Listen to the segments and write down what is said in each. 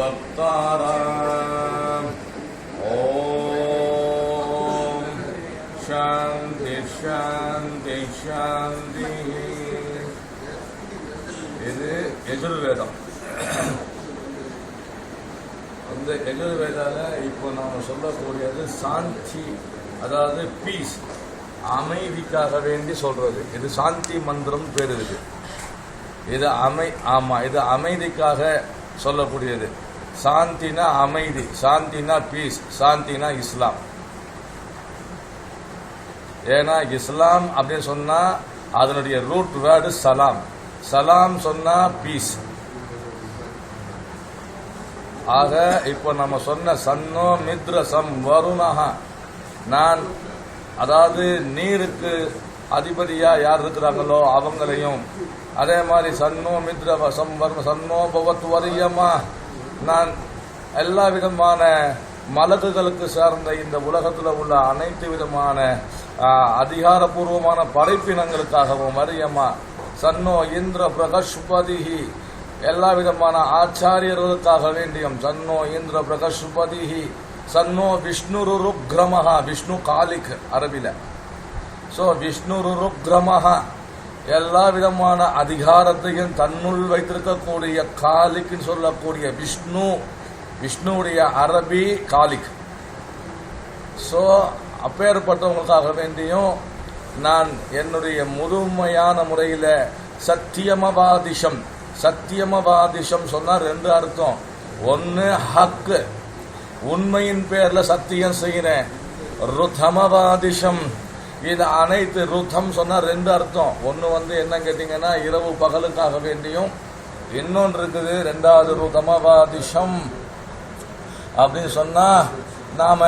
வக்தாராம். ஓம் சாந்தி சாந்தி சாந்தி. இது எஜுர்வேதம். அந்த எஜுர்வேதால இப்போ நாம் சொல்லக்கூடியது சாந்தி, அதாவது பீஸ், அமைதிக்காக வேண்டி சொல்றது. இது சாந்தி மந்திரம் பேர் இருக்கு. இது இது அமைதிக்காக சொல்லக்கூடியது. சாந்தினா அமைதி, சாந்தினா பீஸ், சாந்தினா இஸ்லாம். ஏன்னா இஸ்லாம் அப்படின்னு சொன்னா அதனுடைய ரூட் வேர்டு சலாம். சலாம் சொன்னா பீஸ். ஆக இப்போ நம்ம சொன்ன சன்னோ மித்ர சம் வருணஹ, நான் அதாவது நீருக்கு அதிபதியா யார் இருக்கிறாங்களோ அவங்களையும், அதே மாதிரி சன்னோ மித்ர சம் வரும் சன்னோ பவத் வரியமா, நான் எல்லா விதமான மலக்குகளுக்கு சார்ந்த இந்த உலகத்தில் உள்ள அனைத்து விதமான அதிகாரபூர்வமான படைப்பினங்களுக்காகவும் வரியமா, சன்னோ இந்திர பிரகஸ்பதிஹி, எல்லா விதமான ஆச்சாரியர்களுக்காக வேண்டியும் சன்னோ இந்திர பிரகஸ்பதிஹி, சன்னோ விஷ்ணு ருருக்ரமஹா, விஷ்ணு காலிக் அரபில. சோ விஷ்ணு ருருக்ரமஹா, எல்லா விதமான அதிகாரத்தையும் தன்னுள் வைத்திருக்கக்கூடிய காலிக் சொல்லக்கூடிய விஷ்ணு, விஷ்ணுடைய அரபி காலிக். சோ அப்பேற்பட்டவங்களுக்காக வேண்டியும் நான் என்னுடைய முழுமையான முறையில சத்தியமவாதிஷம். சத்தியமவாதிஷம் சொன்னா ரெண்டு அர்த்தம். ஒன்னு ஹக்கு, உண்மையின் பேர்ல சத்தியம் செய்கிறேன். ருதமவாதிஷம், இது அனைத்து ருதம் சொன்னா ரெண்டு அர்த்தம். ஒன்னு என்ன கேட்டீங்கன்னா இரவு பகலுக்காக வேண்டியும், இன்னொன்று இருக்குது ரெண்டாவது ருதமவாதிஷம் அப்படின்னு சொன்னா நாம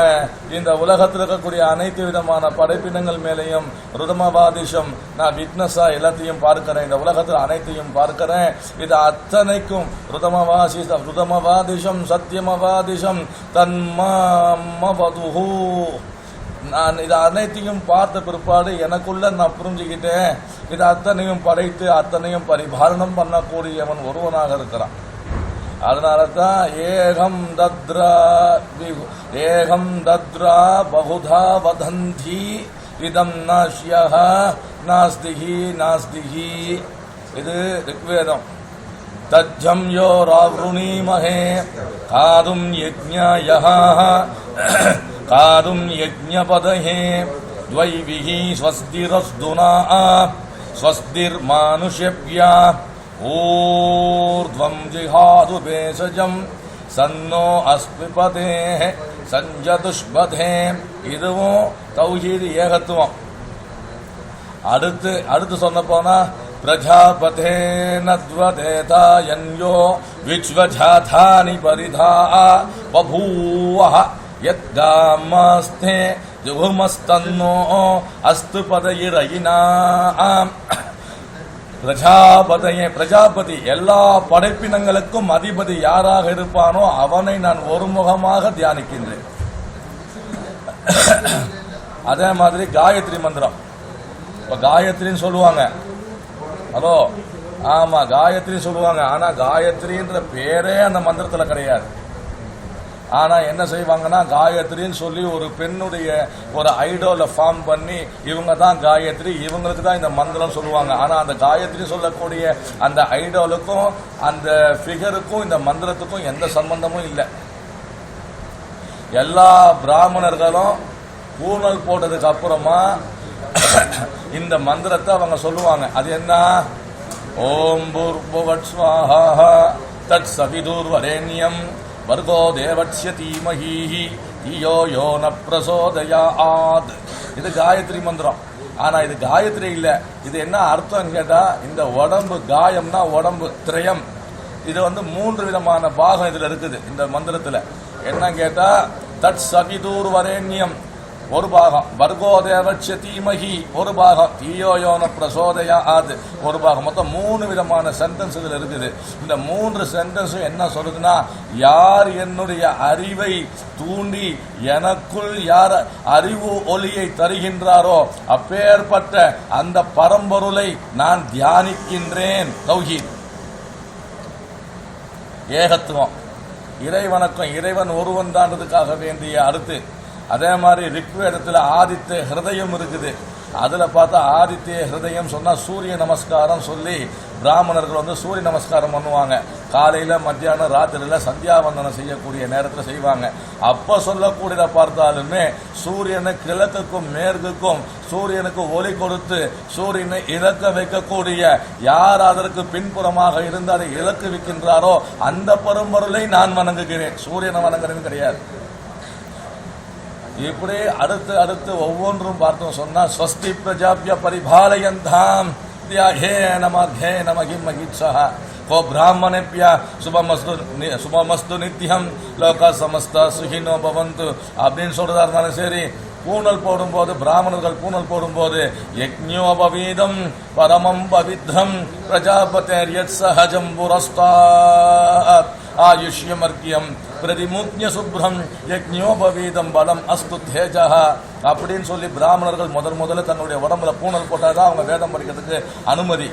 இந்த உலகத்தில் இருக்கக்கூடிய அனைத்து விதமான படைப்பினங்கள் மேலையும் ருதமவாதிஷம், நான் விட்னஸா எல்லாத்தையும் பார்க்கிறேன், இந்த உலகத்தில் அனைத்தையும் பார்க்கிறேன். இது அத்தனைக்கும் ருதமவாதிஷம் சத்தியமவாதிஷம் தன்மவதுஹு, நான் இது அனைத்தையும் பார்த்த பிற்பாடு எனக்குள்ள நான் புரிஞ்சுக்கிட்டேன், இது அத்தனையும் படைத்து அத்தனையும் பரிபாலனம் பண்ணக்கூடியவன் ஒருவனாக இருக்கிறான். அதனால தான் ஏகம் தத்ரா பகுதா வதந்தி இதம் நாஷ்யஹ நாஸ்திஹி நாஸ்திஹி. இது ரிக்வேதம். தஜ்ஜம் யோ ராவ்ருணீமஹே காதும் யஜ்ஞயஹ காதும் யஜ்ஞபதஹே த்வைவிஹி ஸ்வஸ்திரஸ்துனா ஸ்வஸ்திர் மானுஷ்யவ்யா ஊர்த்வம் ஜிஹாது பேசஜம் சன்னோ அஸ்மிபதே சஞ்சதுஷ்பதே. இதுவும் தௌஹீது ஏகத்துவம். அடுத்து சொன்ன போனா பிரஜாபதே நத்வதேதாயன்யோ விச்வஜாதானி பரிதா பபூவஹ யத்தாமஸ்தே ஜுஹுமஸ்தன்னோ அஸ்து பதயிரயினாம். பிரஜாபதி எல்லா படைப்பினங்களுக்கும் அதிபதி யாராக இருப்பானோ அவனை நான் ஒருமுகமாக தியானிக்கின்றேன். அதே மாதிரி காயத்ரி மந்திரம். இப்ப காயத்ரின்னு சொல்லுவாங்க. ஹலோ, ஆமா காயத்ரி சொல்லுவாங்க. ஆனா காயத்ரின்ற பேரே அந்த மந்திரத்துல கிடையாது. ஆனா என்ன செய்வாங்கன்னா காயத்ரின்னு சொல்லி ஒரு பெண்ணுடைய ஒரு ஐடோல ஃபார்ம் பண்ணி இவங்க தான் காயத்ரி, இவங்களுக்கு தான் இந்த மந்திரம் சொல்லுவாங்க. ஆனா அந்த காயத்ரி சொல்லக்கூடிய அந்த ஐடோலுக்கும் அந்த ஃபிகருக்கும் இந்த மந்திரத்துக்கும் எந்த சம்பந்தமும் இல்லை. எல்லா பிராமணர்களும் பூனல் போட்டதுக்கு அப்புறமா இந்த மந்திரத்தை அவங்க சொல்லுவாங்க. அது என்ன? ஓம் பூர்வவத் ஸ்வாஹா தத் சவிதுர்வரேண்யம் வர்கோ தேவஸ்ய தீமஹி தியோ யோ ந பிரசோதயாத். இது காயத்ரி மந்திரம். ஆனா இது காயத்ரி இல்ல. இது என்ன அர்த்தம் கேட்டா, இந்த உடம்பு காயம்னா உடம்பு திரயம். இது 3 விதமான பாகம் இதுல இருக்குது இந்த மந்திரத்துல. என்ன கேட்டா, தத் சவிதூர் வரேண்யம் ஒரு பாகம், வர்கோ தேவஸ்ய தீமஹி ஒரு பாகம், தியோ யோ ந பிரசோதயாத் ஒரு பாகம். மொத்தம் 3 விதமான சென்டென்ஸ் இதுல இருக்குது. இந்த 3 சென்டென்ஸும் என்ன சொல்லுதுன்னா, யார் என்னுடைய அறிவை தூண்டி எனக்குள் யார் அறிவு ஒளியை தருகின்றாரோ அப்பேற்பட்ட அந்த பரம்பொருளை நான் தியானிக்கின்றேன். தௌஹீத் ஏகத்துவம். இறைவணக்கம், இறைவன் ஒருவன் தான்றதுக்காக வேண்டிய அடுத்து. அதே மாதிரி ரிக்வேதத்தில் ஆதித்ய ஹிருதயம் இருக்குது. அதுல பார்த்தா ஆதித்ய ஹிருதயம் சொன்னா சூரிய நமஸ்காரம் சொல்லி பிராமணர்கள் சூரிய நமஸ்காரம் பண்ணுவாங்க. காலையில மத்தியானம் ராத்திரியில சந்தியாவந்தனம் செய்யக்கூடிய நேரத்தில் செய்வாங்க. அப்ப சொல்லக்கூடியதை பார்த்தாலுமே சூரியனை கிழக்குக்கும் மேற்குக்கும் சூரியனுக்கு ஒளி கொடுத்து சூரியனை இலக்க வைக்கக்கூடிய யார் அதற்கு பின்புறமாக இருந்து அதை இலக்கு வைக்கின்றாரோ அந்த பரம்பொருளை நான் வணங்குகிறேன், சூரியனை வணங்குறேன்னு கிடையாது. இப்படி அடுத்து அடுத்து ஒவ்வொன்றும் பார்த்தோம் சொன்னா ஸ்வஸ்தி பிரஜாபிய பரிபாலயந்தாம் ஹே நம மகிமகித்ஸா கோ பிராமணேப்ய சுபமஸ்து நித்தியம் லோக சமஸ்த சுகினோ பவந்து அப்படின்னு சொல்றதா இருந்தாலும் சரி, பூணல் போடும்போது பிராமணர்கள் பூணல் போடும்போது யஜ்ஞோபவீதம் பரமம் பவித்ரம் பிரஜாபதேர் யத் சஹஜம் புரஸ்தாத் ஆயுஷ்யமர்க்கியம் பிரதிமுக்ஞ சுப்ரம் யஜ்ஞோபவீதம் பலம் அஸ்து தேஜா அப்படின்னு சொல்லி பிராமணர்கள் முதல்ல தன்னுடைய உடம்புல பூணல் போட்டாதான் அவங்க வேதம் படிக்கிறதுக்கு அனுமதி.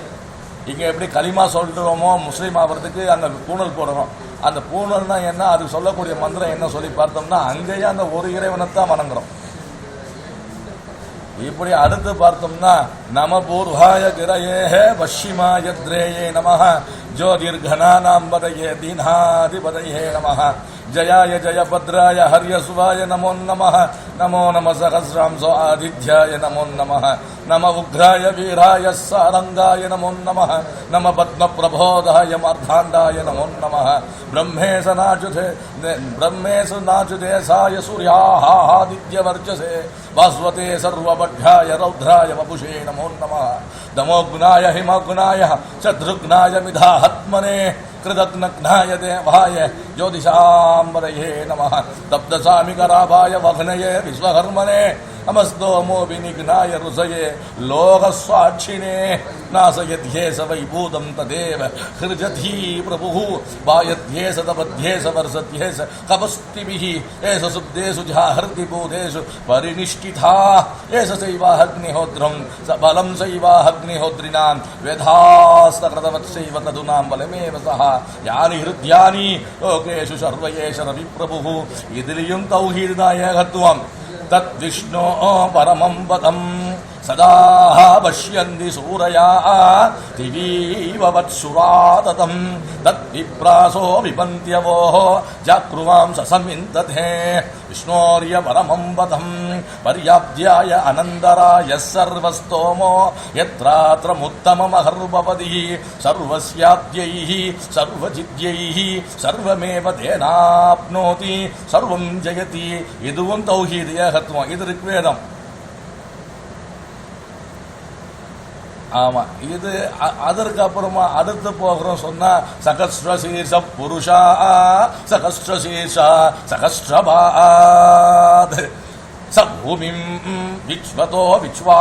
இங்க எப்படி களிமா சொல்றோமோ முஸ்லீம் ஆகிறதுக்கு அங்க பூணல் போடணும். அந்த பூணல்னா என்ன, அது சொல்லக்கூடிய மந்திரம் என்ன சொல்லி பார்த்தோம்னா அங்கேயே அந்த ஒரு இறைவனைத்தான் வணங்குறோம். இப்படி அடுத்து பார்த்தோம்னா நம பூர்வாய கிரயே பஷ்சிமாய திரேயே நம ஜோதிர்கணானாம் பதயே தீனாதிபதயே நம ஜயாய ஜயபத்ராய ஹரியசுவாய நமோ நமः நமோ நம சகஸ்ராம்சோ ஆதித்யாய நமோ நமः நம உக்ராய வீராய சாரங்காய நமோ நமः நம பத்மபிரபோதாய மார்த்தாண்டாய நமோ நமः பிரம்மேசு நாச்சுதேசாய சூர்யாः ஆதித்யவர்ச்சசே பாஸ்வதே சர்வபட்யாய ரௌத்ராய வபுஷே நமோ நமः தமோக்னாய ஹிமக்னாய சத்ருக்னாய மிதாஹத்மனே कृतज्ञाय देवाय ज्योतिषाम्बरये नमः तप्तसामिकराभाय वह्नये विश्वकर्मणे नमस्तोमो विनिघ्नाय ऋषये लोकस्वाक्षिणे नासयध्येष वैभूतं तदेव हृजधी प्रभुः वायध्येष तपध्येष वर्षत्येष कपस्तिभिः एष शुद्धेषु जाहृति बोधेषु परिनिष्ठिता एष सैवाग्निहोत्रं बलं सैवाग्निहोत्रिणां वेधास्तकृतवत्सैव तदुनां बलमेव सः यानि हृद्यानि लोकेषु सर्वयेष रविप्रभुः इदिलियुं तौहीदायकत्वं तद्विष्णो परमं पदम् सदा पश्यन्ति सूरया दिवीव वत्सुराततम् तद्विप्रासो विपन्त्यवोः जाक्रुवां ससमिन्दते विष्णोर्य परमं पदम् पर्याप्त्याय अनन्दराय सर्वस्तोमो यत्रात्रमुत्तममहर्भवति सर्वस्याद्यैः सर्वजिद्यैः सर्वमेव तेनाप्नोति सर्वं जयति इदुवं तौहीदयहत्वम् इदु ऋग्वेदम्. ஆமா, இது அதற்கு அப்புறமா அடுத்து போகிறோம் சொன்னா சகஸ்ரசீர்ஷ புருஷா சகஸ்ரசீர்ஷா சகஸ்ரபாத் சபூமிம் விச்வதோ விச்வா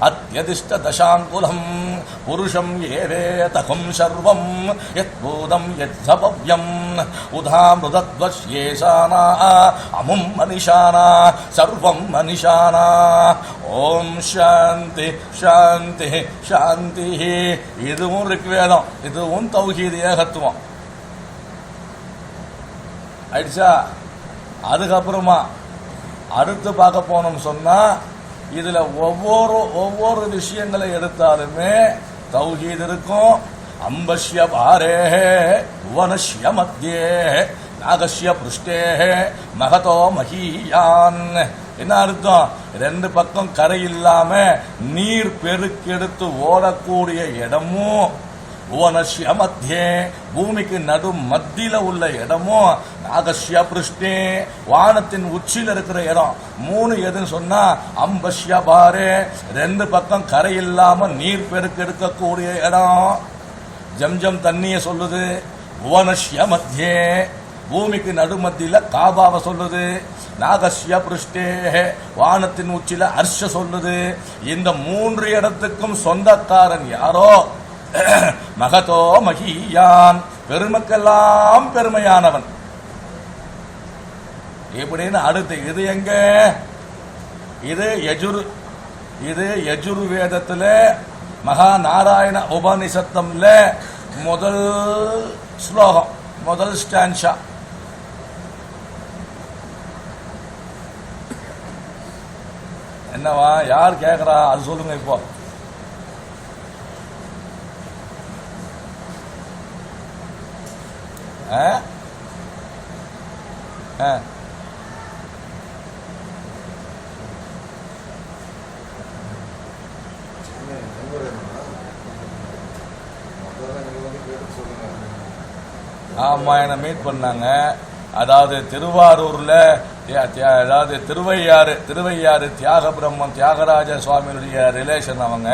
அத்யதிஷ்ட தசாங்குலம் புருஷம் ஏவேதகம் சர்வம் யத்பூதம் யத்சபவ்யம் உதாமிருதத்வஸ்யேஷானா அமும் மனிஷானா சர்வம் மனிஷானா. ஓம் சாந்தி சாந்தி சாந்தி. இதுவும் ரிக்வேதம், இதுவும் தௌஹீத் ஏகத்துவம் ஆயிடுச்சா. அதுக்கப்புறமா அடுத்து பார்க்க போனோம் சொன்னா இதுல ஒவ்வொரு விஷயங்களை எடுத்தாலுமே தௌஹீத் இருக்கும். அம்பஷ்ய பாரே புவனஷ்ய மத்தியே நாகஷ்ய புருஷ்டே மகதோ மஹீயான். என்ன அர்த்தம்? ரெண்டு பக்கம் கரை இல்லாம நீர் பெருக்கெடுத்து ஓடக்கூடிய இடமும் புவனஷ்ய மத்தியே பூமிக்கு நடு மத்தியில உள்ள இடமும் நாகஷ்ய பிருஷ்டே வானத்தின் உச்சியில் இருக்கிற இடம். மூணு எதுன்னு சொன்னா அம்பஷ்ய பாரே ரெண்டு பக்கம் கரை இல்லாம நீர் பெருக்கெடுக்கக்கூடிய இடம். ஜம்ஜம் தண்ணிய சொல்லுது. புவனஷ்ய மத்தியே பூமிக்கு நடுமத்தியில காபாவை சொல்லுது. நாகஷ்ய பிருஷ்டே வானத்தின் உச்சியில அர்ஷ சொல்லுது. இந்த மூன்று இடத்துக்கும் சொந்தக்காரன் யாரோ மகதோ மகியான், பெருமக்கெல்லாம் பெருமையானவன். எப்படின்னு அடுத்து இது எங்க? இது யஜுர்வேதத்துல மகா நாராயண உபனிஷத்தம்ல முதல் ஸ்லோகம். முதல் ஸ்டான்ஷா. என்னவா, யார் கேட்குறா அது சொல்லுங்க இப்போ. ஆமா, என்னை மீட் பண்ணாங்க. அதாவது திருவாரூர்ல, அதாவது திருவையாறு தியாக பிரம்மன் தியாகராஜ சுவாமியுடைய ரிலேஷன் அவங்க.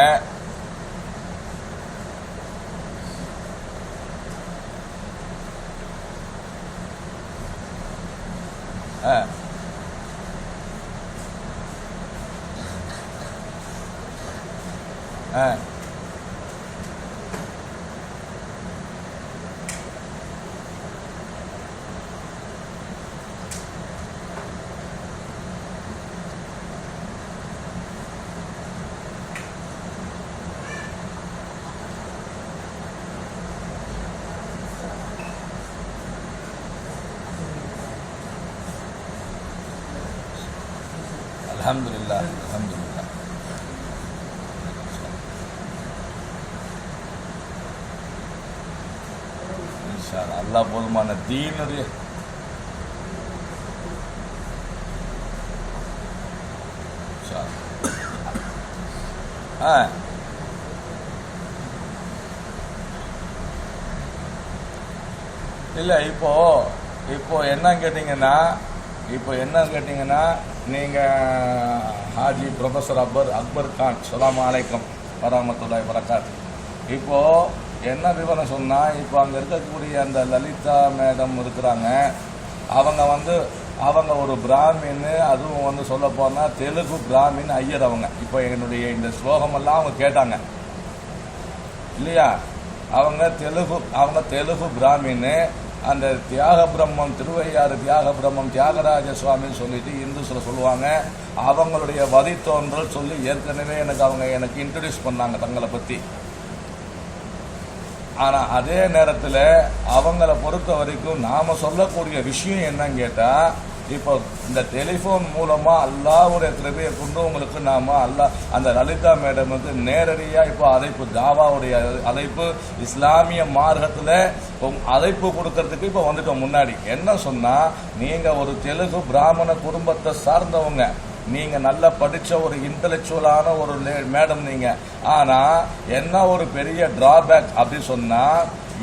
அல்ஹம்துலில்லாஹ், அல்ஹம்துலில்லாஹ். இன்ஷா அல்லாஹ். அல்லாஹ் போதுமான தீனுடைய இல்லை. இப்போ என்னன்னு கேட்டீங்கன்னா நீங்கள் ஹாஜி ப்ரொஃபஸர் அக்பர் கான் ஸலாம் அலைக்கும் வரஹ்மத்துல்லாஹி வரகாத். இப்போது என்ன விவரம் சொன்னால், இப்போ அங்கே இருக்கக்கூடிய அந்த லலிதா மேடம் இருக்கிறாங்க, அவங்க ஒரு பிராமின்னு, அதுவும் சொல்ல போனால் தெலுங்கு பிராமின் ஐயர் அவங்க. இப்போ என்னுடைய இந்த ஸ்லோகமெல்லாம் அவங்க கேட்டாங்க இல்லையா, அவங்க தெலுங்கு பிராமின்னு. அந்த தியாக பிரம்மம் திருவையாறு தியாக பிரம்மம் தியாகராஜ சுவாமின்னு சொல்லிட்டு இந்துஸ்ல சொல்லுவாங்க. அவங்களுடைய வழித்தோன்றல் சொல்லி ஏற்கனவே எனக்கு இன்ட்ரடியூஸ் பண்ணாங்க தங்களை பற்றி. ஆனால் அதே நேரத்தில் அவங்கள பொறுத்த வரைக்கும் நாம் சொல்லக்கூடிய விஷயம் என்னன்னு கேட்டால், இப்போ இந்த டெலிஃபோன் மூலமாக அல்லாஹ்வுடைய கிருபையை கொண்டு உங்களுக்கு நாம் அந்த லலிதா மேடமுக்கு நேரடியாக இப்போ அழைப்பு, தாவாவுடைய அழைப்பு, இஸ்லாமிய மார்க்கத்தில் அழைப்பு கொடுக்கறதுக்கு இப்போ வந்துட்டோம். முன்னாடி என்ன சொன்னால், நீங்கள் ஒரு தெலுங்கு பிராமண குடும்பத்தை சார்ந்தவங்க, நீங்க நல்லா படிச்ச ஒரு இன்டலெக்சுவலான ஒரு மேடம் நீங்க. ஆனா என்ன ஒரு பெரிய டிராபேக் அப்படி சொன்னா,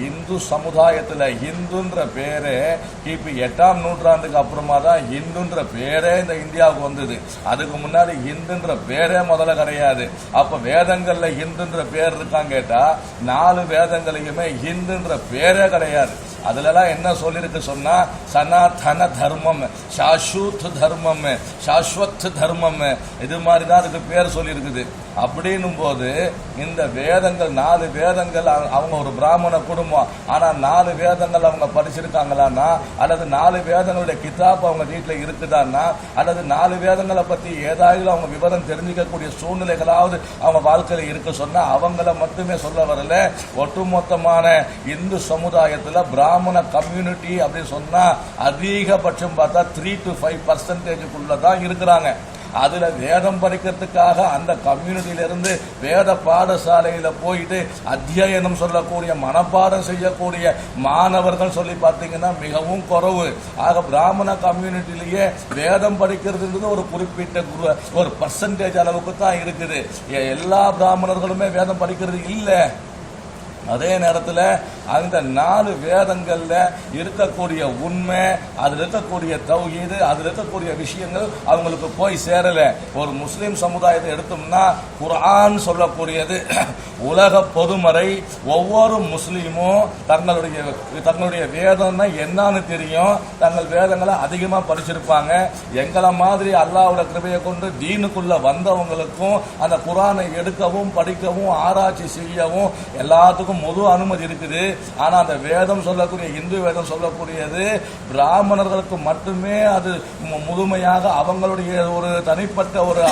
இந்து சமுதாயத்துல ஹிந்துன்ற பேரு கிபி 8ஆம் நூற்றாண்டுக்கு அப்புறமா தான் ஹிந்துன்ற பேரே இந்த இந்தியாவுக்கு வந்தது. அதுக்கு முன்னாடி ஹிந்துன்ற பேரே முதல்ல கிடையாது. அப்ப வேதங்கள்ல ஹிந்துன்ற பேர் இருக்கான்னு கேட்டா, 4 வேதங்களையுமே ஹிந்துன்ற பேரே கிடையாது. அதுலலாம் என்ன சொல்லிருக்கு சொன்னா, சனாதன தர்மம், சாஸ்வத் தர்மம், சாஸ்வத் தர்மம், இது மாதிரி தான் அதுக்கு பேர் சொல்லியிருக்குது. அப்படின்னும் போது இந்த வேதங்கள் 4 வேதங்கள், அவங்க ஒரு பிராமண குடும்பம், ஆனா 4 வேதங்கள் அவங்க படிச்சிருக்காங்களான்னா, அல்லது 4 வேதங்களுடைய கிதாப் அவங்க வீட்டில் இருக்குதான்னா, அல்லது 4 வேதங்களை பத்தி ஏதாவது அவங்க விவரம் தெரிஞ்சுக்கக்கூடிய சூழ்நிலைகளாவது அவங்க வாழ்க்கையில் இருக்க சொன்னா, அவங்கள மட்டுமே சொல்ல வரல. ஒட்டுமொத்தமான இந்து சமுதாயத்தில் பிராமண கம்யூனிட்டி அப்படின்னு சொன்னா அதிகபட்சம் பார்த்தா 3 to 5% தான் இருக்கிறாங்க. அதுல வேதம் படிக்கிறதுக்காக அந்த கம்யூனிட்டியிலிருந்து வேத பாடசாலையில போயிட்டு அத்தியாயனம் சொல்லக்கூடிய, மனப்பாடம் செய்யக்கூடிய மாணவர்கள் சொல்லி பார்த்தீங்கன்னா மிகவும் குறைவு. ஆக பிராமண கம்யூனிட்டிலேயே வேதம் படிக்கிறதுன்றது ஒரு குறிப்பிட்ட ஒரு பர்சன்டேஜ் அளவுக்கு தான் இருக்குது. எல்லா பிராமணர்களுமே வேதம் படிக்கிறது இல்லை. அதே நேரத்தில் அந்த 4 வேதங்கள்ல இருக்கக்கூடிய உண்மை, அதில் இருக்கக்கூடிய தௌஹீது, அதில் இருக்கக்கூடிய விஷயங்கள் அவங்களுக்கு போய் சேரல. ஒரு முஸ்லிம் சமுதாயத்தை எடுத்தோம்னா, குர்ஆன் சொல்லக்கூடியது உலக பொதுமறை. ஒவ்வொரு முஸ்லீமும் தங்களுடைய வேதம்னா என்னன்னு தெரியும், தங்கள் வேதங்களை அதிகமாக படிச்சிருப்பாங்க. எங்களை மாதிரி அல்லாஹ்வுடைய கிருபையை கொண்டு தீனுக்குள்ள வந்தவங்களுக்கும் அந்த குர்ஆனை எடுக்கவும் படிக்கவும் ஆராய்ச்சி செய்யவும் எல்லாத்துக்கும் முழு அனுமதி இருக்குது. ஆனா அந்த வேதம் சொல்லக்கூடிய இந்து வேதம் சொல்லக்கூடியது பிராமணர்களுக்கு மட்டுமே அது முழுமையாக அவங்களுடைய ஒரு தனிப்பட்ட ஒரு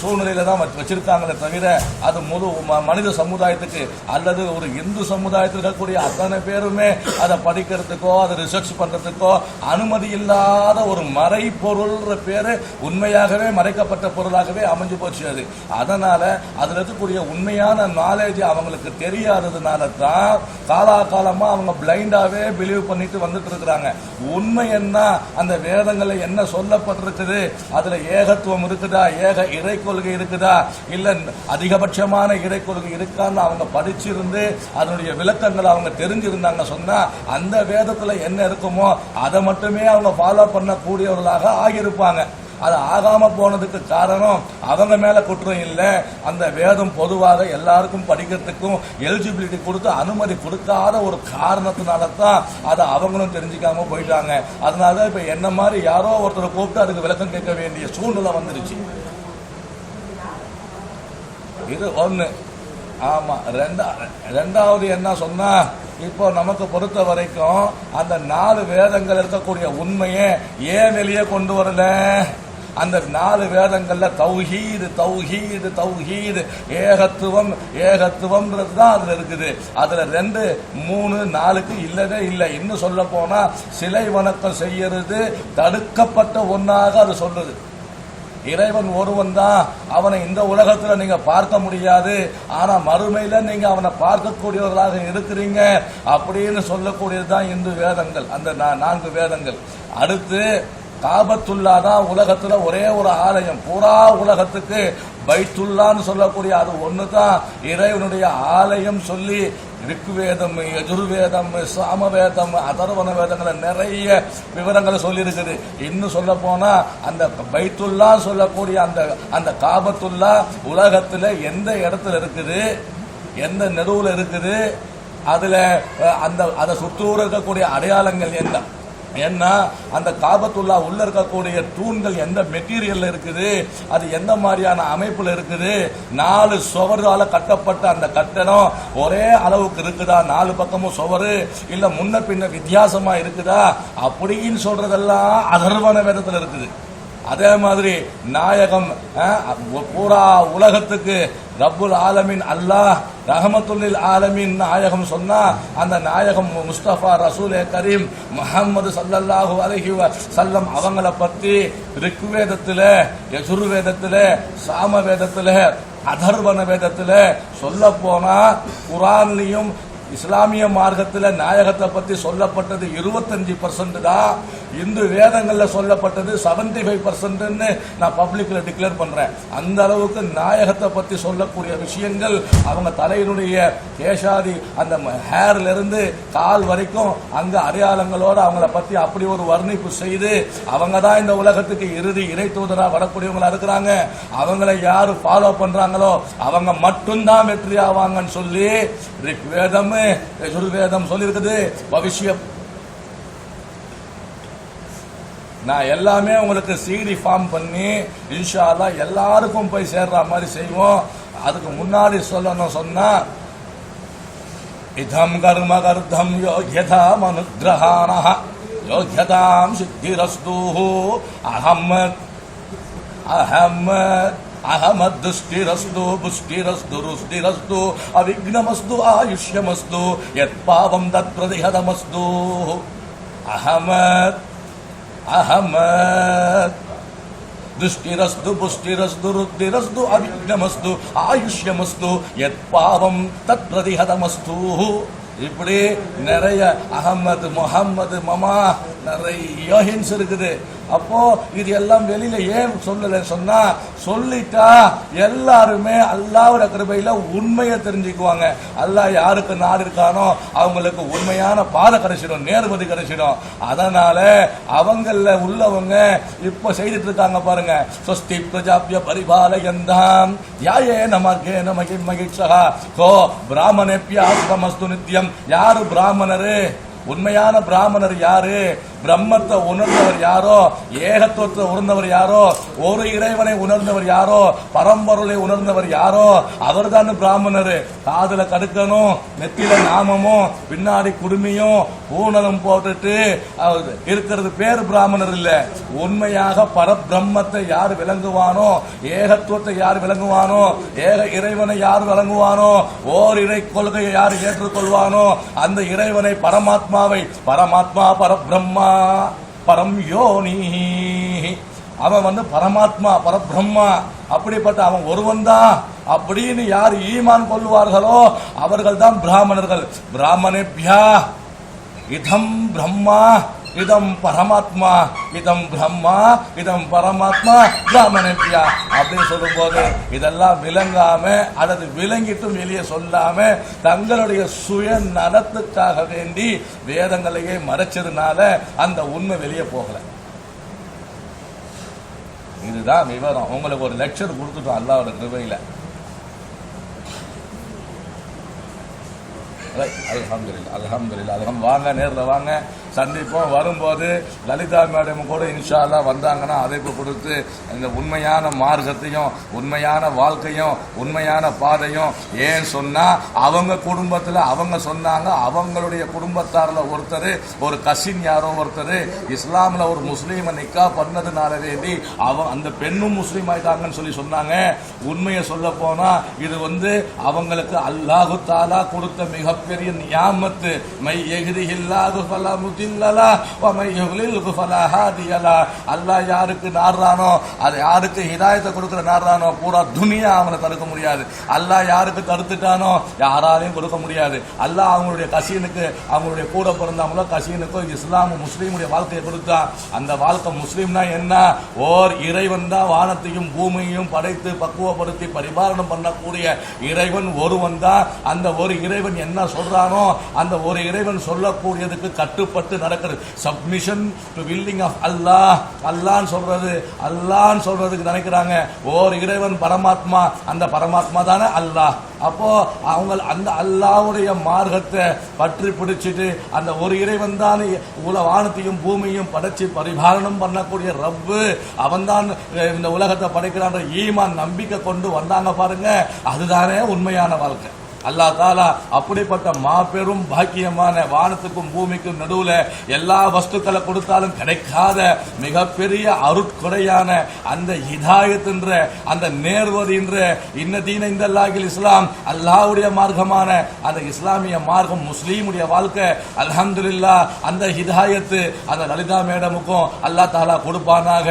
சூழ்நிலையில தான் வச்சிருக்காங்களே தவிர அது முழு மனித சமுதாயத்துக்கு அல்லது ஒரு இந்து சமுதாயத்தில் இருக்கக்கூடிய அத்தனை பேருமே அதை படிக்கிறதுக்கோ அதை ரிசர்ச் பண்றதுக்கோ அனுமதி இல்லாத ஒரு மறை பொருள் பேரு உண்மையாகவே மறைக்கப்பட்ட பொருளாகவே அமைஞ்சு போச்சு. அது அதனால அதுல இருக்கக்கூடிய உண்மையான நாலேஜ் அவங்களுக்கு தெரியாததுனால தான் காலாகாலமா அவங்க பிளைண்டாவே பிலீவ் பண்ணிட்டு வந்துட்டு இருக்கிறாங்க. உண்மை என்ன, அந்த வேதங்களை என்ன சொல்லப்பட்டிருக்குது, அதுல ஏகத்துவம் இருக்குதா, ஏக இறை கொள்கை இருக்குதா, இல்ல அதிகபட்சமான இறை கொள்கை இருக்கான்னு அவங்க படிச்சிருந்து அதனுடைய விளக்கங்களை அவங்க தெரிஞ்சிருந்தாங்க சொன்னா அந்த வேதத்துல என்ன இருக்குமோ அதை மட்டுமே அவங்க ஃபாலோ பண்ணக்கூடியவர்களாக ஆகியிருப்பாங்க. அது ஆகாம போனதுக்கு காரணம் அவங்க மேல குற்றம் இல்லை, அந்த வேதம் பொதுவாக எல்லாருக்கும் படிக்கிறதுக்கும் எலிஜிபிலிட்டி கொடுத்து அனுமதி கொடுக்காத ஒரு காரணத்தினால தான் அதை அவங்களும் தெரிஞ்சுக்காம போயிட்டாங்க. அதனால இப்ப என்ன மாதிரி யாரோ ஒருத்தரை கூப்பிட்டு அதுக்கு விளக்கம் கேட்க வேண்டிய சூழ்நிலை வந்துருச்சு. இது ஒண்ணு. ஆமா, ரெண்டாவது என்ன சொன்னா, இப்போ நமக்கு பொறுத்த வரைக்கும் அந்த 4 வேதங்கள் இருக்கக்கூடிய உண்மையை ஏன் வெளியே கொண்டு வரல? அந்த 4 வேதங்கள்ல தௌஹீது தௌஹீது தௌஹீது ஏகத்துவம் ஏகத்துவம்ன்றது தான் அதுல இருக்குது. அதுல 2, 3, 4க்கு இல்லவே இல்லை. இன்னும் சொல்ல போனா சிலை வணக்கம் செய்யறது தடுக்கப்பட்ட ஒன்னாக அது சொல்லுது. இறைவன் ஒருவன் தான், அவனை இந்த உலகத்துல நீங்க பார்க்க முடியாது, ஆனா மறுமையில நீங்க அவனை பார்க்கக்கூடியவர்களாக இருக்கிறீங்க அப்படின்னு சொல்லக்கூடியதுதான் இந்து வேதங்கள், அந்த 4 வேதங்கள். அடுத்து காபத்துல்லா தான் உலகத்துல ஒரே ஒரு ஆலயம், பூரா உலகத்துக்கு பைத்துல்லான்னு சொல்லக்கூடிய அது ஒண்ணுதான் இறைவனுடைய ஆலயம் சொல்லி ரிக்வேதம், யஜுர்வேதம், சாமவேதம், அதர்வன வேதங்களை நிறைய விவரங்களை சொல்லி இருக்குது. இன்னும் சொல்ல போனா அந்த பைத்துல்லா சொல்லக்கூடிய அந்த காபத்துல்லா உலகத்துல எந்த இடத்துல இருக்குது, எந்த நெடுவுல இருக்குது, அதுல அதை சுற்றூர இருக்கக்கூடிய அடையாளங்கள் என்ன, ஏன்னா அந்த காபத்துல்லா உள்ள இருக்கக்கூடிய தூண்கள் எந்த மெட்டீரியல்ல இருக்குது, அது எந்த மாதிரியான அமைப்புல இருக்குது, 4 சுவரால கட்டப்பட்ட அந்த கட்டணம் ஒரே அளவுக்கு இருக்குதா, 4 பக்கமும் சுவரு இல்ல முன்ன பின்ன வித்தியாசமா இருக்குதா அப்படின்னு சொல்றதெல்லாம் அதர்வன வேதத்துல இருக்குது. அதே மாதிரி நாயகம் பூரா உலகத்துக்கு ரப்புல் ஆலமீன் அல்லாஹ் ரஹமத்துல்லில் ஆலமீன் நாயகம் சொன்னா அந்த நாயகம் முஸ்தபா ரசூலே கரீம் முஹம்மது ஸல்லல்லாஹு அலைஹி வஸல்லம் அவங்கள பத்தி ரிக்வேதத்துல, யஜுர்வேதத்துல, சாமவேதத்துல, அதர்வன வேதத்துல சொல்ல போனா குர்ஆன்லயும் இஸ்லாமிய மார்க்கத்தில் நாயகத்தை பத்தி சொல்லப்பட்டது 25% தான். இந்து வேதங்கள்ல சொல்லப்பட்டது 75% நான் பப்ளிக்ல டிக்ளேர் பண்றேன். அந்த அளவுக்கு நாயகத்தை பத்தி சொல்லக்கூடிய விஷயங்கள் அவங்க தலையினுடைய கேஷாதி அந்த ஹேர்ல இருந்து கால் வரைக்கும் அங்க அடையாளங்களோட அவங்கள பத்தி அப்படி ஒரு வர்ணிப்பு செய்து அவங்க தான் இந்த உலகத்துக்கு இறுதி இறை தூதரா வரக்கூடியவங்களா இருக்கிறாங்க. அவங்களை யாரு ஃபாலோ பண்றாங்களோ அவங்க மட்டும்தான் வெற்றி ஆவாங்கன்னு சொல்லி ரிக்வேதம், யஜுர்வேதம் சொல்லி இருக்குது. பவிஷ்யம் நான் எல்லாமே உங்களுக்கு சிடி ஃபார்ம் பண்ணி இன்ஷா அல்லாஹ் எல்லாருக்கும் போய் சேர்ற மாதிரி செய்வோம். அதுக்கு முன்னாடி சொல்லணும் சொன்னா இதம் கர்ம கர்த்தம் யோக்யதாம் அனுக்ரஹானஹ யோக்யதாம் சித்திரஸ்து அஹம்மத் அஹம்மத் அஹமத்துஷ்டிரஸ்து புஷ்டிரஸ்து ருஷ்டிரஸ்து அவிக்னமஸ்து ஆயுஷ்யமஸ்து யத் பாவம் தத் பிரதிஹதமஸ்து அஹமத் அஹமத் துஷ்டிரஸ்து புஷ்டிரஸ்து ருஷ்டிரஸ்து அவிக்னமஸ்து ஆயுஷ்யமஸ்து யத் பாவம் தத் பிரதிஹதமஸ்து. இப்படி நிறைய அகமது முஹம்மது மமா நிறைய ஹின்ஸ் இருக்குது. அப்போ இது எல்லாம் வெளியில ஏன் சொல்லல சொன்னா சொல்லிட்டா எல்லாருமே அல்லாஹ்வுடைய கிருபையில உண்மையை தெரிஞ்சுக்குவாங்க. அல்லாஹ் யாருக்கு நாடு இருக்கானோ அவங்களுக்கு உண்மையான பாதை கிடைச்சிடும், நேர்மதி கிடைச்சிடும். அதனால அவங்கள உள்ளவங்க இப்ப செய்துட்டு இருக்காங்க பாருங்க, ஸ்வஸ்தி பிரஜாபிய பரிபாலயந்தாம் யாயே நமக்கே நமகி மகிழ்ச்சகா கோ பிராமணேப்ய ஆஸ்தமஸ்து நித்யம். யாரு பிராமணரு? உண்மையான பிராமணர் யாரு? பிரம்மத்தை உணர்ந்தவர் யாரோ, ஏகத்துவத்தை உணர்ந்தவர் யாரோ, ஒரு இறைவனை உணர்ந்தவர் யாரோ, பரம்பொருளை உணர்ந்தவர் யாரோ அவர் தான் பிராமணர். காதுல கடுக்கணும், நெத்தில நாமமும், பின்னாடி குடுமியும், பூனலும் போட்டுட்டு இருக்கிறது பேர் பிராமணர் இல்ல. உண்மையாக பரபிரம்மத்தை யார் விளங்குவானோ, ஏகத்துவத்தை யார் விளங்குவானோ, ஏக இறைவனை யார் விளங்குவானோ, ஓர் இறை கொள்கையை யார் ஏற்றுக்கொள்வானோ, அந்த இறைவனை பரமாத்மாவை, பரமாத்மா பரபிரம்மா பரம் யோனி, அவன் பரமாத்மா பரபிரம்மா, அப்படிப்பட்ட அவன் ஒருவன் தான் அப்படின்னு யார் ஈமான் கொள்வார்களோ அவர்கள் தான் பிராமணர்கள். பிராமணேபியா இதம் பிரம்மா இதம் பரமாத்மா, இதம் பிரம்மா இதம் பரமாத்மா பிராமணேபியா அப்படின்னு சொல்லும் போது இதெல்லாம் விளங்காம அல்லது விளங்கிட்டும் வெளியே சொல்லாம தங்களுடைய சுய நலத்துக்காக வேண்டி வேதங்களையே மறைச்சதுனால அந்த உண்மை வெளியே போகல. இதுதான் விவரம். உங்களுக்கு ஒரு லெக்சர் கொடுத்துட்டோம் அல்லாஹ்வோட கிருபையில. அல்ஹம்துலில்லாஹ் அல்ஹம்துலில்லாஹ். வாங்க, நேரில் வாங்க, சந்திப்போம். வரும்போது லலிதா மேடம் கூட இன்ஷா அல்லாஹ் வந்தாங்கன்னா அழைப்பு கொடுத்து இந்த உண்மையான மார்க்கத்தையும் உண்மையான வாழ்க்கையும் உண்மையான பாதையும், ஏன் சொன்னா அவங்க குடும்பத்தில் அவங்க சொன்னாங்க, அவங்களுடைய குடும்பத்தாரில் ஒருத்தர், ஒரு கசின் யாரோ ஒருத்தர் இஸ்லாமில் ஒரு முஸ்லீமை நிக்கா பண்ணதுனால வேண்டி அந்த பெண்ணும் முஸ்லீம் ஆயிட்டாங்கன்னு சொல்லி சொன்னாங்க. உண்மையை சொல்ல போனா இது அவங்களுக்கு அல்லாஹு தாலா கொடுத்த மிகப்பெரிய நியாமத்து. மை எஹ்திஹில்லாஹு ஃபலா முதில்லலா வ மை யுத்லில்ஹு ஃபலா ஹாதியலா. அல்லாஹ் யாருக்கு நாடுறானோ, அது யாருக்கு ஹிதாயத்தை கொடுக்கிற நாடுறானோ பூரா துனியா அவனை தடுக்க முடியாது. அல்லாஹ் யாருக்கு தடுத்துட்டானோ யாராலையும் கொடுக்க முடியாது. அல்லாஹ் அவங்களுடைய கசீனுக்கு, அவங்களுடைய கூட பிறந்தவங்களோ கசீனுக்கோ இஸ்லாம் முஸ்லீமுடைய வாழ்க்கையை கொடுத்தா. அந்த வாழ்க்கை முஸ்லீம்னா என்ன? ஓர் இறைவன் தான் வானத்தையும் பூமியையும் படைத்து பக்குவப்படுத்தி பரிபாலனம் பண்ணக்கூடிய இறைவன் ஒருவன் தான். அந்த ஒரு இறைவன் என்ன சொல்றானோ அந்த ஒரு இறைவன் சொல்லக்கூடியதுக்கு கட்டுப்பட்டு நடக்கிறது. சப்மிஷன் டு வில்லிங் ஆஃப் அல்லாஹ். அல்லாஹ்னு சொல்றது, அல்லாஹ்னு சொல்றதுக்கு நினைக்கிறாங்க. ஓர் இறைவன் பரமாத்மா, அந்த பரமாத்மா தானே அல்லாஹ். அப்போ அவங்க அந்த அல்லாஹ்வுடைய மார்க்கத்தை பற்றி பிடிச்சிட்டு அந்த ஒரு இறைவன் தான் வானத்தையும் பூமியையும் படைச்சு பரிபாலனம் பண்ணக்கூடிய ரப்பு, அவன் தான் இந்த உலகத்தை படைக்கிறான்ற ஈமான் நம்பிக்கை கொண்டு வந்தாங்க பாருங்க, அதுதானே உண்மையான வாழ்க்கை. அல்லாஹ் தாலா அப்படிப்பட்ட மாபெரும் பாக்கியமான வானத்துக்கும் பூமிக்கும் நடுவுல எல்லா வஸ்துக்களை கொடுத்தாலும் கிடைக்காத மிகப்பெரிய அருட்கொடையான அந்த ஹிதாயத் என்ற அந்த நேர்வதி என்ற இன்னதீன இந்த அல்லாஹில் இஸ்லாம், அல்லாஹ்வுடைய மார்க்கமான அந்த இஸ்லாமிய மார்க்கம் முஸ்லீமுடைய வாழ்க்கை. அல்ஹம்துலில்லாஹ் அந்த ஹிதாயத்து அந்த லலிதா மேடமுக்கும் அல்லாஹ் தாலா கொடுப்பானாக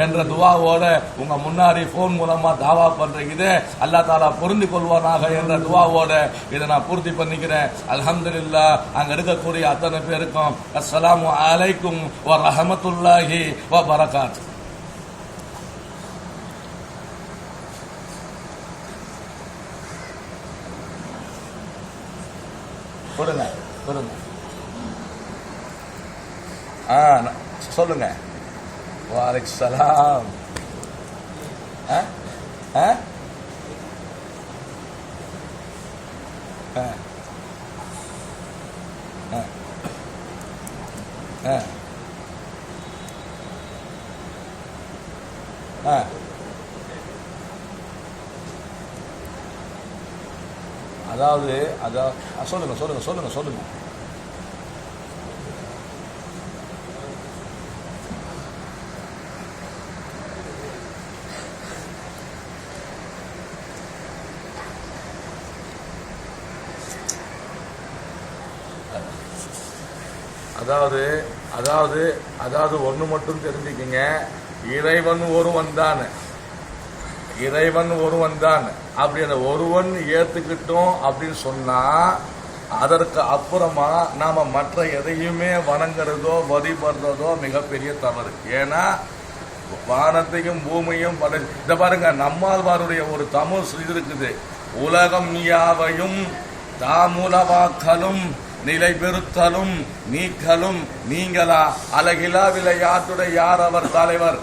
என்ற துவாவோட உங்க முன்னாடி போன் மூலமா தாவா பண்றீங்க. அல்லாஹ் தாலா பொருந்தி கொள்வானாக என்ற துவாவோட இதை நான் பூர்த்தி பண்ணிக்கிறேன். அல்ஹம்துலில்லாஹ். அங்க இருக்கக்கூடிய அத்தனை பேருக்கும் அஸ்ஸலாமு அலைக்கும் வ ரஹ்மத்துல்லாஹி வ பரகாத்துஹு. கொடுங்க சொல்லுங்க. வலைக்கும் சலாம். அதாவது சொல்லுங்க. அதாவது ஒண்ணு மட்டும் தெரிஞ்சுக்கங்க, இறைவன் ஒருவன் தான். அப்படி அந்த ஒருவன் ஏத்துக்கிட்டோம் அப்படின்னு சொன்னா அதற்கு அப்புறமா நாம மற்ற எதையுமே வணங்குறதோ வழிபடுறதோ மிகப்பெரிய தவறு. ஏன்னா வானத்தையும் பூமியும் இத பாருங்க, நம்மாழ்வாருடைய ஒரு தமிழ் இது இருக்குது, உலகம் யாவையும் தாமுலவாக்கலும் நிலை பெறுத்தலும் நீக்கலும் நீங்களா அழகிலா விளையாட்டுடைய யார் அவர் தலைவர்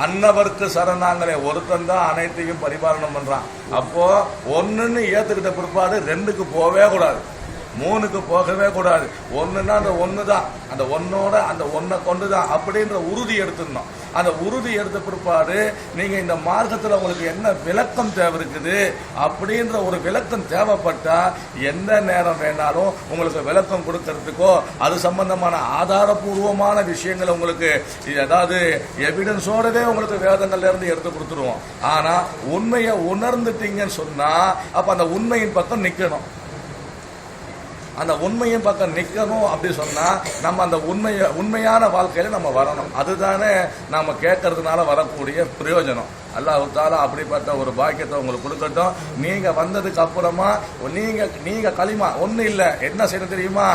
அன்னவர்க்கு சரணாங்களே. ஒருத்தன் தான் அனைத்தையும் பரிபாலனம் பண்றான். அப்போ ஒன்னுன்னு ஏத்துக்கிட்ட பிற்பாடு ரெண்டுக்கு போவே கூடாது. மூணுக்கு போகவே கூடாது. ஒண்ணுன்னா அந்த ஒண்ணு தான், அந்த ஒன்னோட அந்த ஒன்னை கொண்டு தான் அப்படின்ற உறுதி எடுத்துடணும். அந்த உறுதி எடுத்த பிற்பாடு நீங்க இந்த மார்க்கத்தில் உங்களுக்கு என்ன விளக்கம் தேவை இருக்குது அப்படின்ற ஒரு விளக்கம் தேவைப்பட்டா எந்த நேரம் வேணாலும் உங்களுக்கு விளக்கம் கொடுக்கறதுக்கோ அது சம்பந்தமான ஆதாரபூர்வமான விஷயங்களை உங்களுக்கு ஏதாவது எவிடன்ஸோடவே உங்களுக்கு வேதங்கள்ல இருந்து எடுத்து கொடுத்துருவோம். ஆனா உண்மையை உணர்ந்துட்டீங்கன்னு சொன்னா அப்ப அந்த உண்மையின் பக்கம் நிக்கணும். அந்த உண்மையின் பக்கம் நிற்கணும் அப்படி சொன்னா நம்ம அந்த உண்மையான வாழ்க்கையில நம்ம வரணும். அதுதானே நாம கேட்கறதுனால வரக்கூடிய பிரயோஜனம். அல்லாஹ் தஆலா அப்படிப்பட்ட ஒரு பாக்கியத்தை உங்களுக்கு கொடுக்கட்டும். நீங்க வந்ததுக்கு அப்புறமா நீங்க களிமா ஒன்னும் இல்லை, என்ன செய்யணும் தெரியுமா?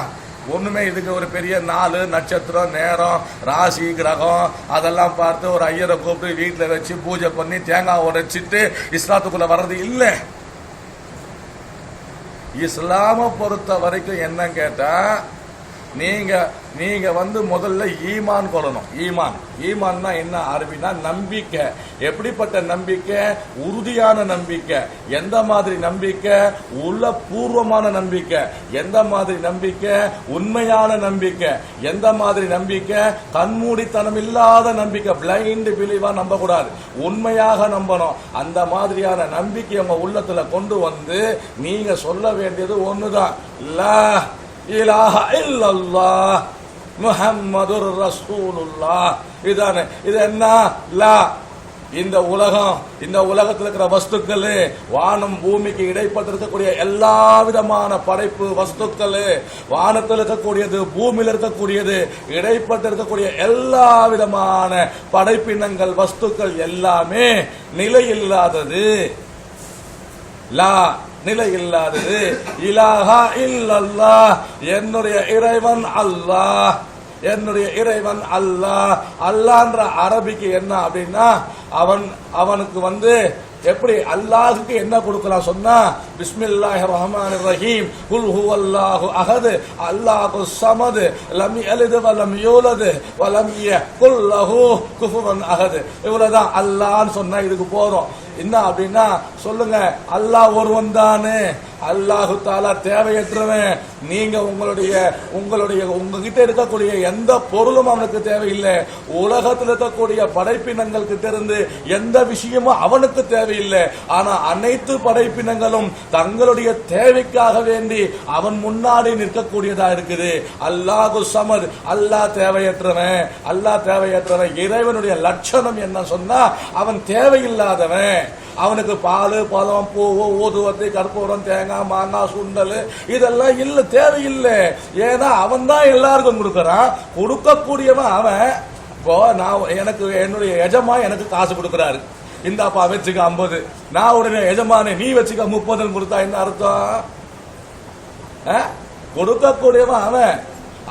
ஒண்ணுமே இதுக்கு ஒரு பெரிய நாள் நட்சத்திரம் நேரம் ராசி கிரகம் அதெல்லாம் பார்த்து ஒரு ஐயரை கூப்பிட்டு வீட்டில் வச்சு பூஜை பண்ணி தேங்காய் உடைச்சிட்டு இஸ்லாத்துக்குள்ள வர்றது இல்லை. இஸ்லாம பொறுத்த வரைக்கும் என்ன கேட்டா நீங்க முதல்ல ஈமான் கொள்ளணும். ஈமான்னா என்ன அரபினா நம்பிக்கை. எப்படிப்பட்ட நம்பிக்கை? உறுதியான நம்பிக்கை. எந்த மாதிரி நம்பிக்கை? உள்ள பூர்வமான நம்பிக்கை. எந்த மாதிரி நம்பிக்கை? உண்மையான நம்பிக்கை. எந்த மாதிரி நம்பிக்கை? கண்மூடித்தனம் இல்லாத நம்பிக்கை. பிளைண்ட் பிலீவா நம்ப கூடாது, உண்மையாக நம்பணும். அந்த மாதிரியான நம்பிக்கை உங்க உள்ளத்துல கொண்டு வந்து நீங்க சொல்ல வேண்டியது ஒண்ணுதான், லா இலாஹா இல்லல்லாஹ் முஹம்மதுர் ரசூலுல்லாஹ். இதானே. இது என்ன? லா. இந்த உலகத்தில் இருக்கிற வஸ்துக்கள், வானம் பூமிக்கு இடைப்பட்டு இருக்கக்கூடிய எல்லா விதமான படைப்பு வஸ்துக்கள், வானத்தில் இருக்கக்கூடியது பூமியில் இருக்கக்கூடியது இடைப்பட்டு இருக்கக்கூடிய எல்லா விதமான படைப்பினங்கள் வஸ்துக்கள் எல்லாமே நிலையில்லாதது. லா நிலை இல்லாதது. இலாஹா இல்லல்லாஹ் என்னுடைய இறைவன் அல்லாஹ். என்னுடைய இறைவன் அல்லாஹ். அல்லாஹ்ன்ற அரபிக்கு என்ன அப்படின்னா அவனுக்கு எப்படி அல்லாஹுக்கு என்ன கொடுக்கலாம் சொன்னா பிஸ்மில்லாஹிர் ரஹ்மானிர் ரஹீம் குல் ஹுவல்லாஹு அஹத் அல்லாஹு ஸமத் லம் யலித் வ லம் யூலத் வ லம் யகுல் லஹு குஃபுவன் அஹத். இவ்வளவுதான் அல்லாஹ்னு சொன்னா இதுக்கு போறோம். என்ன அப்படின்னா சொல்லுங்க, அல்லாஹ் ஒருவன் தானே. அல்லாஹு தஆலா தேவையற்றவன். நீங்க உங்ககிட்ட இருக்கக்கூடிய எந்த பொருளும் அவனுக்கு தேவையில்லை. உலகத்தில் இருக்கக்கூடிய படைப்பினங்கள் கிட்ட இருந்து எந்த விஷயமும் அவனுக்கு தேவையில்லை. ஆனா அனைத்து படைப்பினங்களும் தங்களுடைய தேவைக்காக வேண்டி அவன் முன்னாடி நிற்கக்கூடியதா இருக்குது. அல்லாஹு ஸமத், அல்லாஹ் தேவையற்றவன். அல்லாஹ் தேவையற்றவன். இறைவனுடைய லட்சணம் என்ன சொன்னா அவன் தேவையில்லாதவன். அவனுக்கு பால் பழம் பூ ஊதுவத்தி கற்பூரம் தேங்காய் மாங்காய் சுண்டல் இதெல்லாம் இல்ல, தேவையில்லை. ஏன்னா அவன் தான் எல்லாருக்கும் கொடுக்கறான். கொடுக்கக்கூடியவன் அவன். இப்போ எனக்கு என்னுடைய எஜமா எனக்கு காசு கொடுக்கறாரு, இந்தாப்பா வச்சுக்க 50. நான் உடனே எஜமானே நீ வச்சுக்க 30 கொடுத்தா என்ன அர்த்தம்? கொடுக்கக்கூடியவன்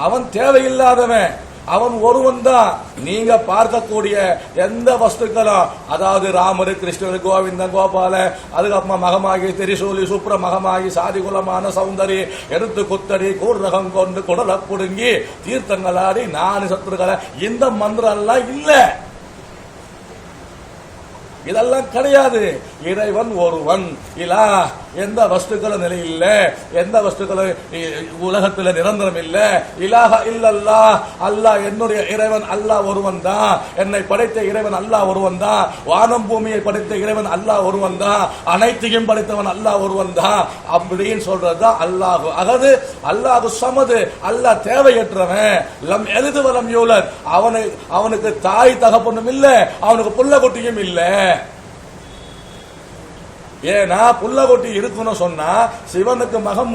அவன் தேவையில்லாதவன். அவன் ஒருவன் தான். நீங்க பார்க்கக்கூடிய எந்த வஸ்துக்களும், அதாவது ராமரு கிருஷ்ணரு கோவிந்தன் கோபால அதுக்கப்புறமா மகமாகி திரிசூலி சுப்ர மகமாகி சாதி குலமான சௌந்தரி எடுத்து குத்தடி கூர்ரகம் கொண்டு குடலை புடுங்கி தீர்த்தங்களாடி நானு சத்துருக்களை இந்த மந்திரம் எல்லாம் இல்ல, இதெல்லாம் கிடையாது. இறைவன் ஒருவன். இலா எந்த வஸ்துக்களும் நிலை இல்ல, எந்த வஸ்துக்களும் உலகத்தில் நிரந்தரம் இல்ல. இலாஹ இல்லல்லாஹ் அல்லாஹ் என்னுடைய இறைவன் அல்லாஹ் ஒருவன் தான். என்னை படைத்த இறைவன் அல்லாஹ் ஒருவன் தான். வானம் பூமியை படைத்த இறைவன் அல்லாஹ் ஒருவன் தான். அனைத்தையும் படைத்தவன் அல்லாஹ் ஒருவன் தான். அப்படின்னு சொல்றதுதான் அல்லாஹு அகது, அல்லாஹு ஸமது, அல்லாஹ் தேவையற்றவன். லம் யலித் வ லம் யூலத் அவனுக்கு தாய் தகப்பனும் இல்ல, அவனுக்கு புள்ள குட்டியும் இல்ல. ஏன்னா புள்ள கொட்டி இருக்கணும் சொன்னா சிவனுக்கு மகன்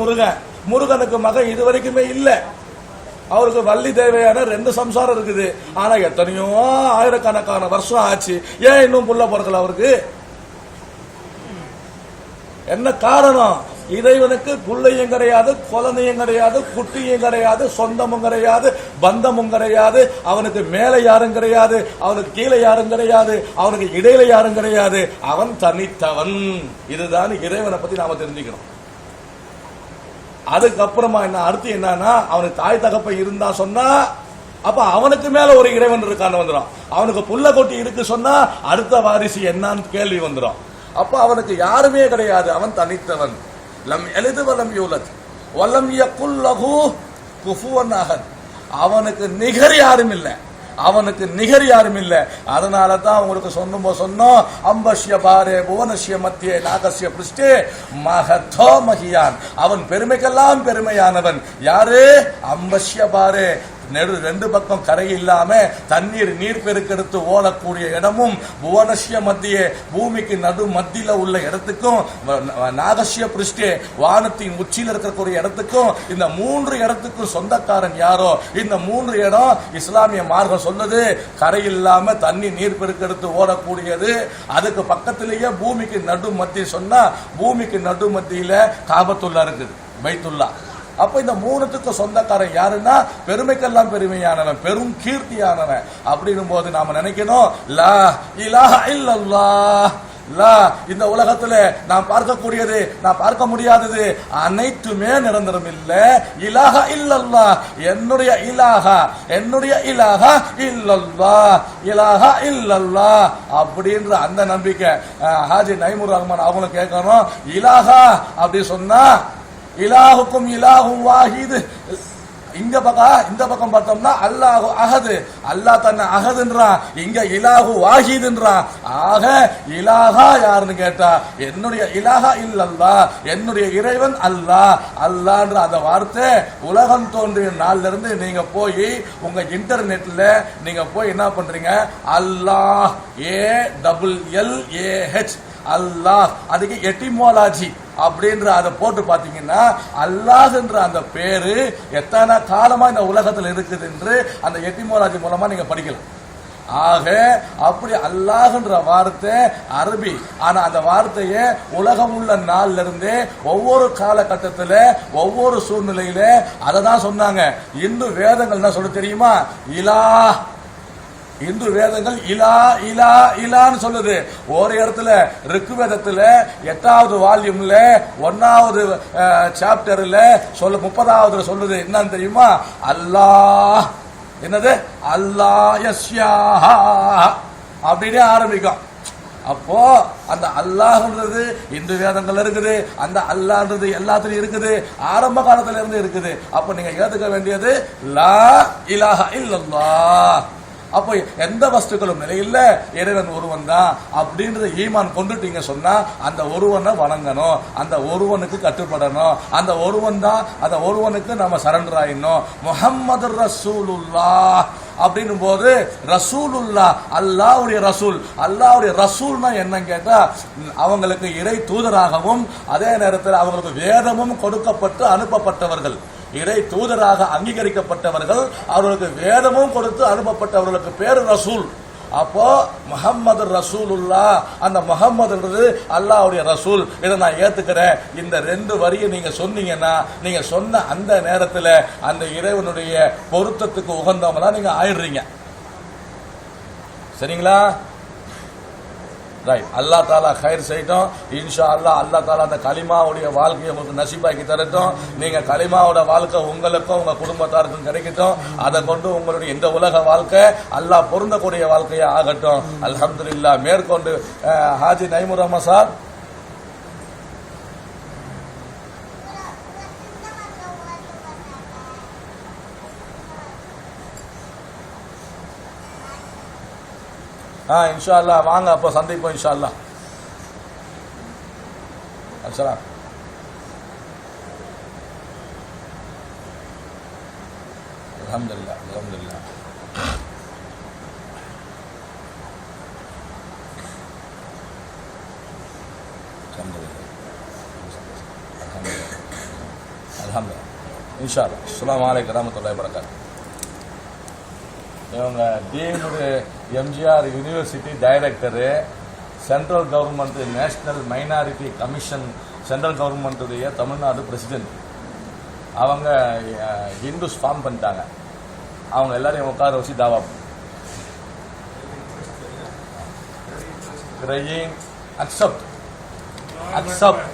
முருகனுக்கு மகன் இது வரைக்குமே இல்ல. அவருக்கு வள்ளி தேவையான 2 சம்சாரம் இருக்குது. ஆனா எத்தனையோ ஆயிரக்கணக்கான வருஷம் ஆச்சு, ஏன் இன்னும் புள்ள பிறக்கல அவருக்கு? என்ன காரணம்? இறைவனுக்கு பிள்ளையும் கிடையாது, குழந்தையும் கிடையாது, குட்டியும் கிடையாது, சொந்தமும் கிடையாது, பந்தமும் கிடையாது. அவனுக்கு மேல யாரும் கிடையாது, அவனுக்கு கீழே யாரும் கிடையாது, அவனுக்கு இடையில யாரும் கிடையாது. அவன் தனித்தவன். இதுதான் இறைவனை பத்தி நாம தெரிஞ்சுக்கணும். அதுக்கப்புறமா அடுத்து என்னன்னா அவனுக்கு தாய் தகப்ப இருந்தா சொன்னா அப்ப அவனுக்கு மேல ஒரு இறைவன் இருக்கான்னு வந்துடும். அவனுக்கு புள்ள கொட்டி இருக்கு சொன்னா அடுத்த வாரிசு என்னன்னு கேள்வி வந்துடும். அப்ப அவனுக்கு யாருமே கிடையாது, அவன் தனித்தவன். லம் யலித் வ லம் யூலத் வலம் யகுல் லஹு குஃபுவன் அஹத், அவனுக்கு நிகர் யாரும் இல்லை, அவனுக்கு நிகர் யாரும் இல்லை. அதனால தான் உங்களுக்கு சொன்னோம், அம்பஷ்ய பாரே புவனஷ்ய மத்தியே நாகஸ்ய பிருஷ்டே மகத்தோ மகியான், அவன் பெருமைக்கெல்லாம் பெருமையானவன். யாரு? அம்பஷ்ய பாரே, ரெண்டு பக்கம் கரை இல்லாம தண்ணீர் நீர் பெருக்கெடுத்து ஓடக்கூடிய இடமும், புவனஷ்ய மத்தியே பூமிக்கு நடு மத்தியில உள்ள இடத்துக்கும், நாகஸ்ய பிருஷ்டே வானத்தின் உச்சியில் இருக்கக்கூடிய இடத்துக்கும், இந்த 3 இடத்துக்கும் சொந்தக்காரன் யாரோ, இந்த 3 இடம் இஸ்லாமிய மார்க்கம் சொல்லுது கரை இல்லாம தண்ணி நீர் பெருக்கெடுத்து ஓடக்கூடியது. அதுக்கு பக்கத்திலேயே பூமிக்கு நடு மத்திய சொன்னா, பூமிக்கு நடு மத்தியில காபத்துல்லா இருக்குது, பைத்துல்லா. அப்ப இந்த 3த்துக்கு சொந்தக்காரன் யாருன்னா பெருமைக்கெல்லாம் பெருமையானவன், பெரும் கீர்த்தியானவன். அப்படின்னும் போது நாம நினைக்கணும், லா இலாஹ இல்லல்லாஹ், லா, இந்த உலகத்துல நான் பார்க்கக்கூடியது, நான் பார்க்க முடியாதது அனைத்துமே நிரந்தரம் இல்ல. இலாஹ இல்லல்லாஹ், என்னுடைய இலாஹா, என்னுடைய இலாஹா இல்லல்லாஹ், இலாஹா இல்லல்லாஹ் அப்படின்ற அந்த நம்பிக்கை. ஹாஜி நைமுர் ரஹ்மான் அவங்களும் கேட்கணும், இலாஹா அப்படி சொன்னா இலாஹுக்கும் இலாஹும் வாஹித். இந்த பக்கம் பார்த்தோம்னா அல்லாஹு அஹது, அல்லாஹ் தன்னை அஹதுன்றான், இங்க இலாஹு வாஹிதுன்றான். ஆக இலாஹா யாருன்னு கேட்டா என்னுடைய இலாஹா இல்லல்லாஹ், என்னுடைய இறைவன் அல்லாஹ். அல்லாஹ்ன்ற அந்த வார்த்தை உலகம் தோன்றிய நாள்ல இருந்து நீங்க போய் உங்க இன்டர்நெட்ல நீங்க போய் என்ன பண்றீங்க, அல்லாஹ் ALLAH அல்லாஹ், அதுக்கு எட்டிமோலாஜி அப்படின்ற அதை போட்டு பாத்தீங்கன்னா அல்லாஹ் என்ற அந்த பேரு எத்தனை காலமா இந்த உலகத்தில் இருக்குது என்று அந்த எட்டிமோலாஜி மூலமா நீங்க படிக்கலாம். ஆக அப்படி அல்லாஹ்ன்ற வார்த்தை அரபி, ஆனா அந்த வார்த்தையை உலகம் உள்ள நாள்ல இருந்தே ஒவ்வொரு காலகட்டத்தில் ஒவ்வொரு சூழ்நிலையில அதை தான் சொன்னாங்க. இந்து வேதங்கள் என்ன சொல்ல தெரியுமா, இலா, இந்து வேதங்கள் இலா இலா இலான்னு சொல்லுது. ஒரு இடத்துல ரிக்கு வேதத்துல 8வது வால்யூம்ல 1வது சாப்டர்ல 30வது சொல்லுது என்னன்னு தெரியுமா, அல்லாஹ், என்னது அல்லாஹ் யஸ்யா அப்படின்னே ஆரம்பிக்கும். அப்போ அந்த அல்லாஹ்ன்றது இந்து வேதங்கள் இருக்குது, அந்த அல்லாஹ்ன்றது எல்லாத்துலயும் இருக்குது, ஆரம்ப காலத்துல இருந்து இருக்குது. அப்ப நீங்க ஏத்துக்க வேண்டியது லா இலாஹ இல்லல்லாஹ். அப்போ எந்த வஸ்துக்களும் நிலையில இறைவன் ஒருவன் தான் அப்படின்ற ஈமான் கொண்டுட்டீங்க சொன்னா அந்த ஒருவனை வணங்கணும், அந்த ஒருவனுக்கு கட்டுப்படணும், அந்த ஒருவன் தான், அந்த ஒருவனுக்கு நம்ம சரண்டர் ஆயிடணும். முஹம்மது ரசூலுல்லாஹ் அப்படின்னும் போது ரசூலுல்லா, அல்லாஹ்வுடைய ரசூல். அல்லாஹ்வுடைய ரசூல்னா என்னன்னு கேட்டா அவங்களுக்கு இறை தூதராகவும் அதே நேரத்தில் அவங்களுக்கு வேதமும் கொடுக்கப்பட்டு அனுப்பப்பட்டவர்கள், இறை தூதராக அங்கீகரிக்கப்பட்டவர்கள், அவர்களுக்கு வேதமும் கொடுத்து அனுப்பப்பட்டவர்களுக்கு பேரு ரசூல். அப்போ முஹம்மது ரசூலுல்லா, அந்த முஹம்மதுன்றது அல்லாஹ்வுடைய ரசூல். இதை நான் ஏத்துக்கிறேன். இந்த 2 வரியை நீங்க சொன்னீங்கன்னா நீங்க சொன்ன அந்த நேரத்தில் அந்த இறைவனுடைய பொருத்தத்துக்கு உகந்தவங்களா நீங்க ஆயிடுறீங்க. சரிங்களா? ரைட். அல்லா தாலா ஹைர் செய்யட்டும். இன்ஷா அல்லாஹ் அல்லா தாலா அந்த கலிமாவுடைய வாழ்க்கையை உங்களுக்கு நசீபாக்கி தரட்டும். நீங்க கலிமாவோட வாழ்க்கை உங்களுக்கும் உங்க குடும்பத்தாருக்கும் கிடைக்கட்டும். அதை கொண்டு உங்களுடைய இந்த உலக வாழ்க்கை அல்லாஹ் பொருந்தக்கூடிய வாழ்க்கையா ஆகட்டும். அல்ஹம்துலில்லாஹ். மேற்கொண்டு ஹாஜி நைமுர் ரஹ்மான் சார் இன்ஷா அல்லாஹ் வாங்க, அப்போ சந்திப்போம் இன்ஷா அல்லாஹ். அஸ்ஸலாம். அல்ஹம்துலில்லாஹ் அல்ஹம்துலில்லாஹ். அல்ஹம்துலில்லாஹ். இன்ஷா அல்லாஹ். அஸ்ஸலாமு அலைக்கும் வரஹ்மத்துல்லாஹி வபரகாத்துஹு. இவங்க deemed MGR university director, central government national minority commission, central கவர்மெண்ட்டுடைய தமிழ்நாடு பிரசிடென்ட். அவங்க ஹிந்துஸ் ஃபார்ம் பண்ணிட்டாங்க. அவங்க எல்லாரையும் உட்கார வச்சு தாவா அக்செப்ட் அக்செப்ட்.